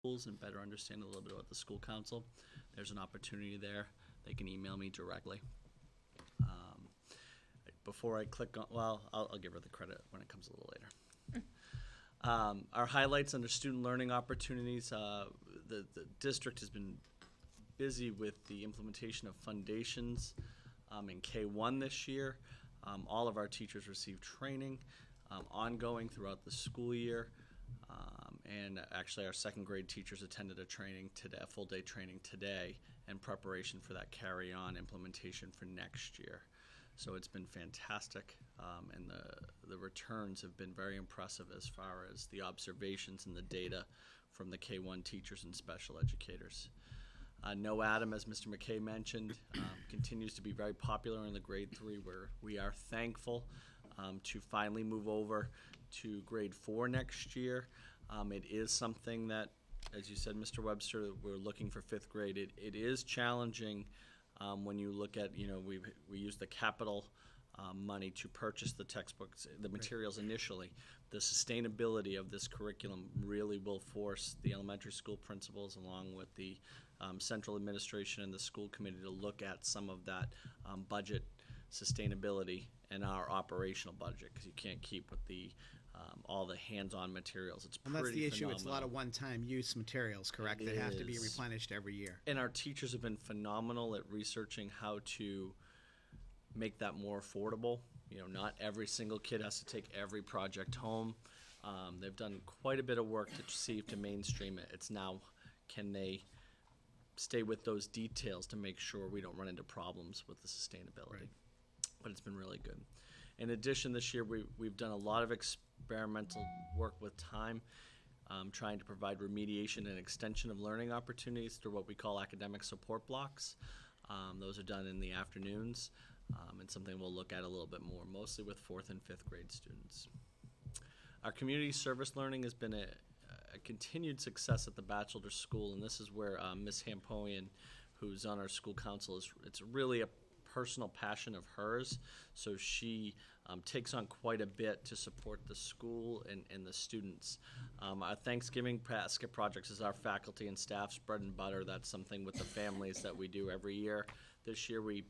schools and better understand a little bit about the school council, there's an opportunity there. They can email me directly. Before I click on, well, I'll give her the credit when it comes a little later. Our highlights under student learning opportunities, the district has been busy with the implementation of FUNdations in K-1 this year. All of our teachers received training ongoing throughout the school year. And actually our second grade teachers attended a training today, a full day training today, in preparation for that carry-on implementation for next year. So it's been fantastic, and the returns have been very impressive as far as the observations and the data from the K-1 teachers and special educators. No Adam, as Mr. McKay mentioned, continues to be very popular in the grade 3, where we are thankful to finally move over to grade 4 next year. It is something that, as you said, Mr. Webster, we're looking for 5th grade. It is challenging when you look at, we use the capital money to purchase the textbooks, the materials initially. The sustainability of this curriculum really will force the elementary school principals, along with the central administration and the school committee, to look at some of that budget sustainability and our operational budget, because you can't keep with the all the hands-on materials. It's and pretty that's the issue. phenomenal. It's a lot of one-time use materials, correct? It that have to be is. replenished every year. And our teachers have been phenomenal at researching how to make that more affordable. Not every single kid has to take every project home. They've done quite a bit of work to see to mainstream it. It's now, can they stay with those details to make sure we don't run into problems with the sustainability. Right. But it's been really good. In addition, this year we've done a lot of experimental work with time, trying to provide remediation and extension of learning opportunities through what we call academic support blocks. Those are done in the afternoons, and something we'll look at a little bit more, mostly with 4th and 5th grade students. Our community service learning has been a continued success at the Batchelder School, and this is where Ms. Hampoian, who's on our school council, it's really a personal passion of hers, so she takes on quite a bit to support the school and the students. Our Thanksgiving basket projects is our faculty and staff's bread and butter. That's something with the families that we do every year. This year we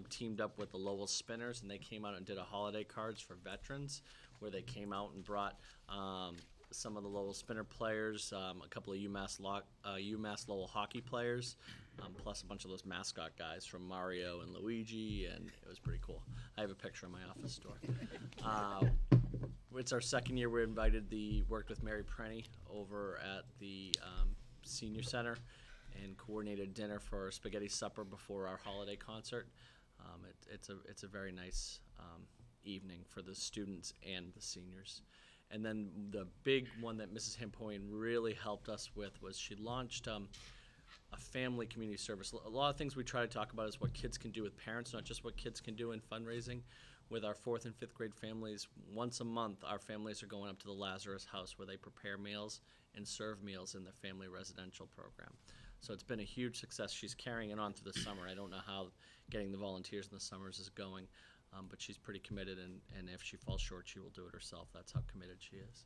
teamed up with the Lowell Spinners, and they came out and did a holiday cards for veterans, where they came out and brought some of the Lowell Spinner players, a couple of UMass Lowell hockey players, plus a bunch of those mascot guys from Mario and Luigi, and it was pretty cool. I have a picture in my office door. It's our second year. We worked with Mary Prenny over at the Senior Center and coordinated dinner for a spaghetti supper before our holiday concert. It's a very nice evening for the students and the seniors. And then the big one that Mrs. Hampoian really helped us with was she launched a family community service. A lot of things we try to talk about is what kids can do with parents, not just what kids can do in fundraising. With our 4th and 5th grade families, once a month, our families are going up to the Lazarus House, where they prepare meals and serve meals in the family residential program. So it's been a huge success. She's carrying it on through the summer. I don't know how getting the volunteers in the summers is going, but she's pretty committed, and if she falls short, she will do it herself. That's how committed she is.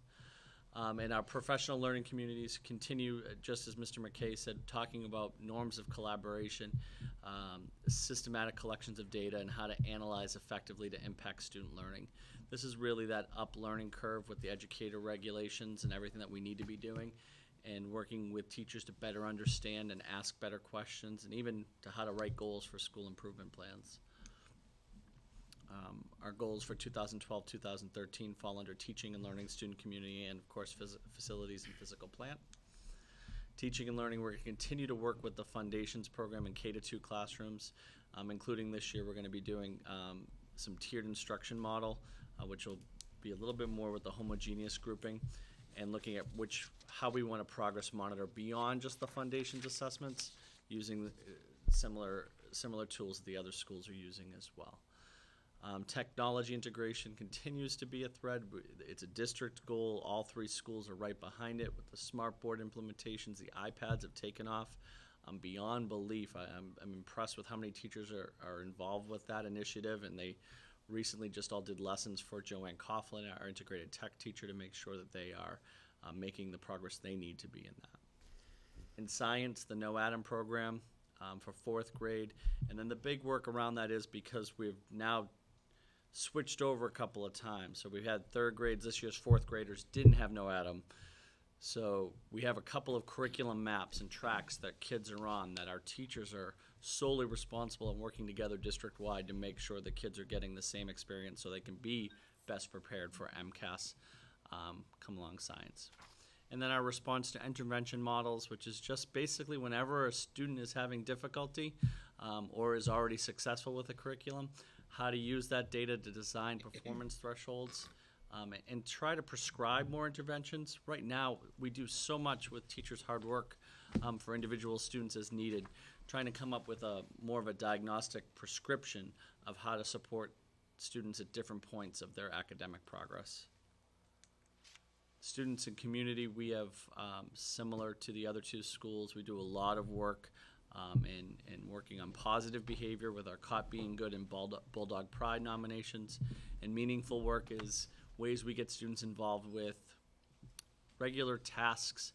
And our professional learning communities continue, just as Mr. McKay said, talking about norms of collaboration, systematic collections of data, and how to analyze effectively to impact student learning. This is really that up learning curve with the educator regulations and everything that we need to be doing, and working with teachers to better understand and ask better questions, and even to how to write goals for school improvement plans. Our goals for 2012-2013 fall under teaching and learning, student community, and of course facilities and physical plant. Teaching and learning, we're going to continue to work with the FUNdations program in K-2 classrooms, including this year we're going to be doing some tiered instruction model, which will be a little bit more with the homogeneous grouping, and looking at how we want to progress monitor beyond just the FUNdations assessments, using similar tools that the other schools are using as well. Technology integration continues to be a thread. It's a district goal. All 3 schools are right behind it with the smart board implementations. The iPads have taken off beyond belief. I'm impressed with how many teachers are involved with that initiative, and they recently just all did lessons for Joanne Coughlin, our integrated tech teacher, to make sure that they are making the progress they need to be in that. In science, the No Atom program for 4th grade. And then the big work around that is because we've now switched over a couple of times. So we've had 3rd grades, this year's 4th graders didn't have No Atom. So we have a couple of curriculum maps and tracks that kids are on that our teachers are solely responsible and working together district-wide to make sure the kids are getting the same experience so they can be best prepared for MCAS come along science. And then our response to intervention models, which is just basically whenever a student is having difficulty or is already successful with a curriculum, how to use that data to design performance thresholds and try to prescribe more interventions. Right now, we do so much with teachers' hard work for individual students as needed, trying to come up with more of a diagnostic prescription of how to support students at different points of their academic progress. Students and community, we have, similar to the other 2 schools, we do a lot of work in working on positive behavior with our Caught Being Good and Bulldog Pride nominations. And meaningful work is ways we get students involved with regular tasks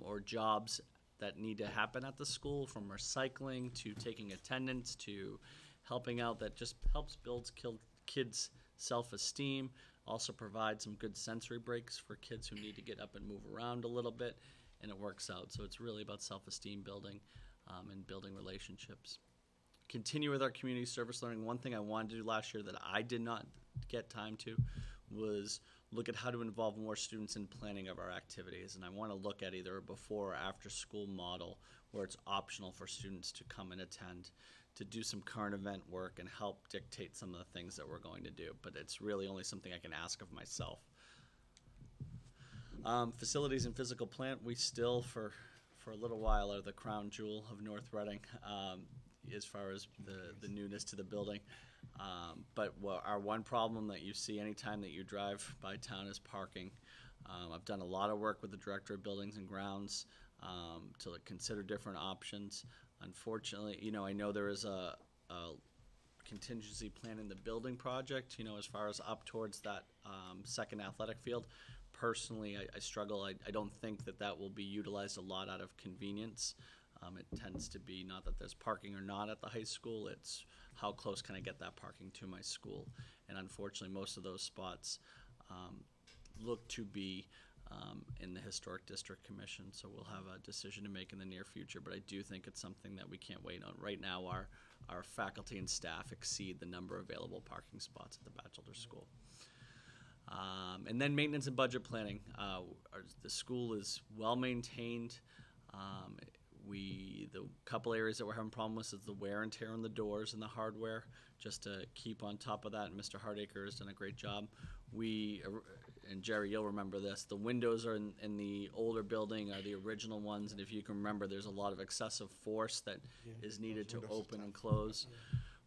or jobs that need to happen at the school, from recycling to taking attendance to helping out, that just helps build kids' self-esteem. Also provide some good sensory breaks for kids who need to get up and move around a little bit, and it works out. So it's really about self-esteem building and building relationships. Continue with our community service learning. One thing I wanted to do last year that I did not get time to was look at how to involve more students in planning of our activities. And I want to look at either a before or after school model where it's optional for students to come and attend, to do some current event work and help dictate some of the things that we're going to do. But it's really only something I can ask of myself. Facilities and physical plant, we still, for a little while, are the crown jewel of North Reading as far as the newness to the building. But our one problem that you see anytime that you drive by town is parking. I've done a lot of work with the Director of Buildings and Grounds to consider different options. Unfortunately, I know there is a contingency plan in the building project, as far as up towards that second athletic field. Personally, I struggle. I don't think that will be utilized a lot out of convenience. It tends to be not that there's parking or not at the high school, it's how close can I get that parking to my school. And unfortunately, most of those spots look to be in the Historic District Commission, so we'll have a decision to make in the near future, but I do think it's something that we can't wait on. Right now, our faculty and staff exceed the number of available parking spots at the Batchelder School. And then maintenance and budget planning. The school is well maintained. The couple areas that we're having problems with is the wear and tear on the doors and the hardware, just to keep on top of that, and Mr. Hardacre has done a great job. And Jerry, you'll remember this, the windows are in the older building are the original ones, and if you can remember, there's a lot of excessive force that is needed to open and close.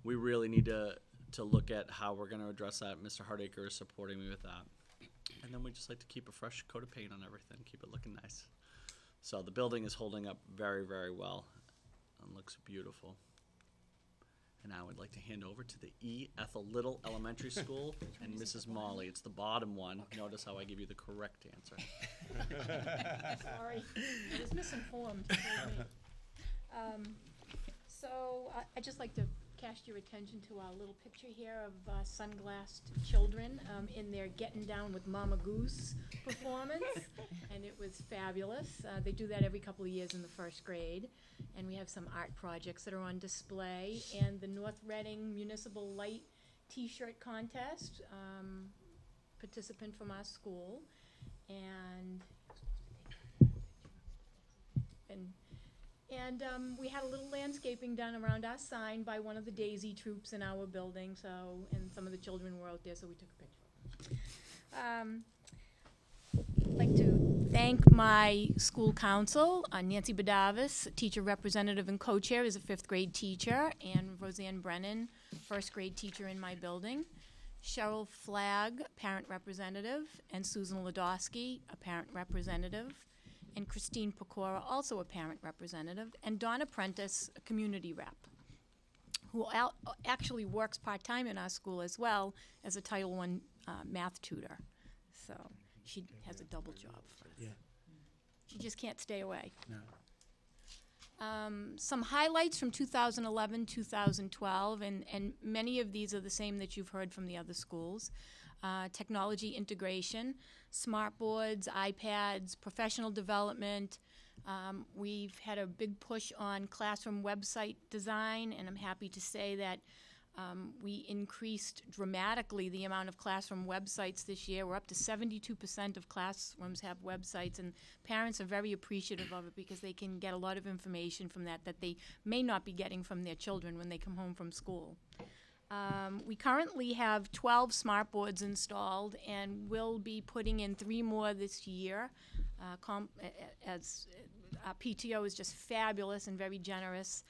We really need to look at how we're going to address that. Mr. Hardacre is supporting me with that. And then we just like to keep a fresh coat of paint on everything, keep it looking nice. So the building is holding up very, very well and looks beautiful. And I would like to hand over to the E. Ethel Little Elementary School and Mrs. Molly. It's the bottom one. Notice how I give you the correct answer. Sorry, I was misinformed. So I'd just like to cast your attention to our little picture here of sunglassed children in their Getting Down with Mama Goose performance, and it was fabulous. They do that every couple of years in the first grade, and we have some art projects that are on display, and the North Reading Municipal Light T-shirt contest, participant from our school, and we had a little landscaping done around our sign by one of the Daisy troops in our building, and some of the children were out there, so we took a picture of them. I'd like to thank my school council, Nancy Badavis, teacher representative and co-chair, is a 5th grade teacher, and Roseanne Brennan, 1st grade teacher in my building. Cheryl Flagg, parent representative, and Susan Ladowski, a parent representative. And Christine Pecora, also a parent representative, and Donna Prentice, a community rep, who actually works part-time in our school as well as a Title I math tutor. So she has a double job for us. Yeah. She just can't stay away. No. Some highlights from 2011, 2012, and many of these are the same that you've heard from the other schools. Technology integration, smart boards, iPads, professional development. We've had a big push on classroom website design, and I'm happy to say that we increased dramatically the amount of classroom websites this year. We're up to 72% of classrooms have websites, and parents are very appreciative of it because they can get a lot of information from that they may not be getting from their children when they come home from school. We currently have 12 smart boards installed, and we'll be putting in 3 more this year. As our PTO is just fabulous and very generous,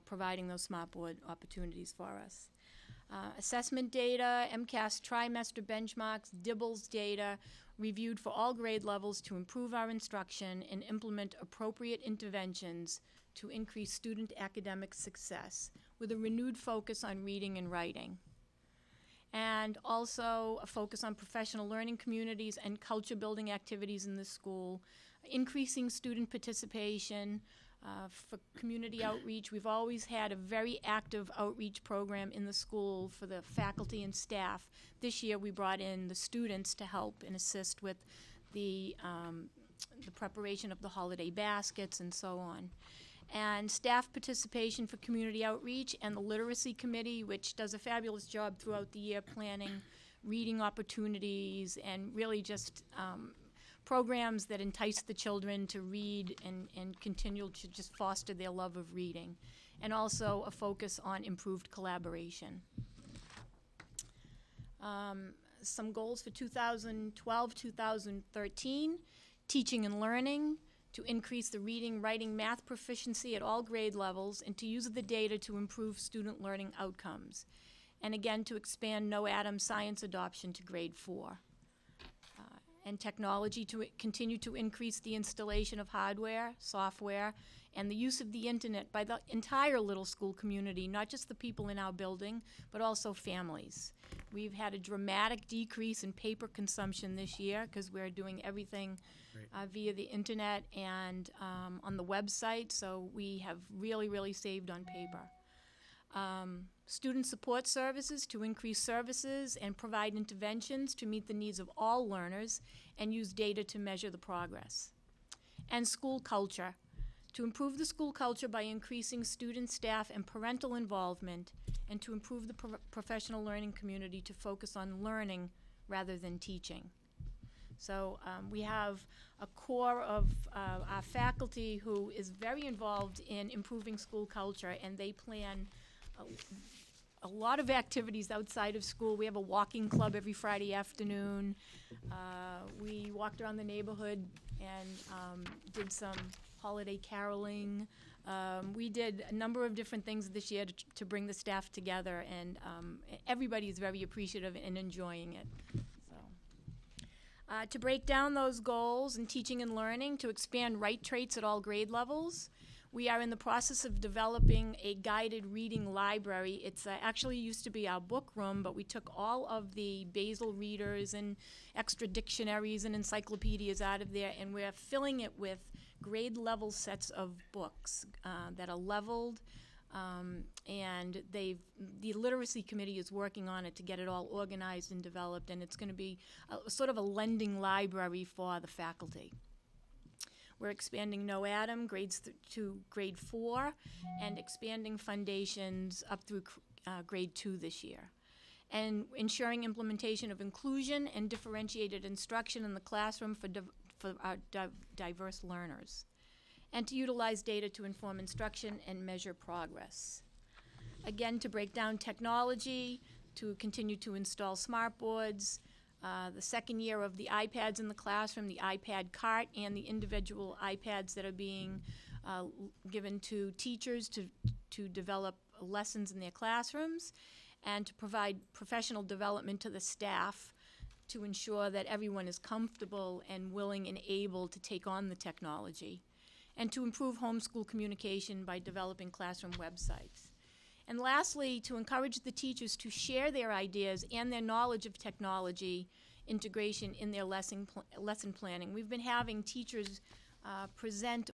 providing those smart board opportunities for us. Assessment data, MCAS trimester benchmarks, DIBELS data, reviewed for all grade levels to improve our instruction and implement appropriate interventions to increase student academic success, with a renewed focus on reading and writing. And also a focus on professional learning communities and culture building activities in the school, increasing student participation. For community outreach, we've always had a very active outreach program in the school for the faculty and staff. This year we brought in the students to help and assist with the preparation of the holiday baskets and so on. And staff participation for community outreach, and the literacy committee, which does a fabulous job throughout the year planning reading opportunities and really just programs that entice the children to read and continue to just foster their love of reading, and also a focus on improved collaboration. Some goals for 2012-2013, teaching and learning, to increase the reading, writing, math proficiency at all grade levels, and to use the data to improve student learning outcomes. And again, to expand no-atom science adoption to grade 4. And technology to continue to increase the installation of hardware, software, and the use of the internet by the entire little school community, not just the people in our building, but also families. We've had a dramatic decrease in paper consumption this year because we're doing everything via the internet and on the website, so we have really, really saved on paper. Student support services, to increase services and provide interventions to meet the needs of all learners and use data to measure the progress. And school culture, to improve the school culture by increasing student, staff, and parental involvement, and to improve the professional learning community to focus on learning rather than teaching. So we have a core of our faculty who is very involved in improving school culture, and they plan a lot of activities outside of school. We have a walking club every Friday afternoon. We walked around the neighborhood and did some holiday caroling. We did a number of different things this year to bring the staff together, and everybody is very appreciative and enjoying it. To break down those goals in teaching and learning, to expand right traits at all grade levels, we are in the process of developing a guided reading library. It's actually used to be our book room, but we took all of the basal readers and extra dictionaries and encyclopedias out of there, and we're filling it with grade level sets of books that are leveled, and the literacy committee is working on it to get it all organized and developed, and it's going to be sort of a lending library for the faculty. We're expanding no-atom grades to grade 4 and expanding FUNdations up through grade 2 this year. And ensuring implementation of inclusion and differentiated instruction in the classroom for our diverse learners. And to utilize data to inform instruction and measure progress. Again, to break down technology, to continue to install smart boards, the second year of the iPads in the classroom, the iPad cart, and the individual iPads that are being given to teachers to develop lessons in their classrooms, and to provide professional development to the staff to ensure that everyone is comfortable and willing and able to take on the technology, and to improve homeschool communication by developing classroom websites. And lastly, to encourage the teachers to share their ideas and their knowledge of technology integration in their lesson planning. We've been having teachers present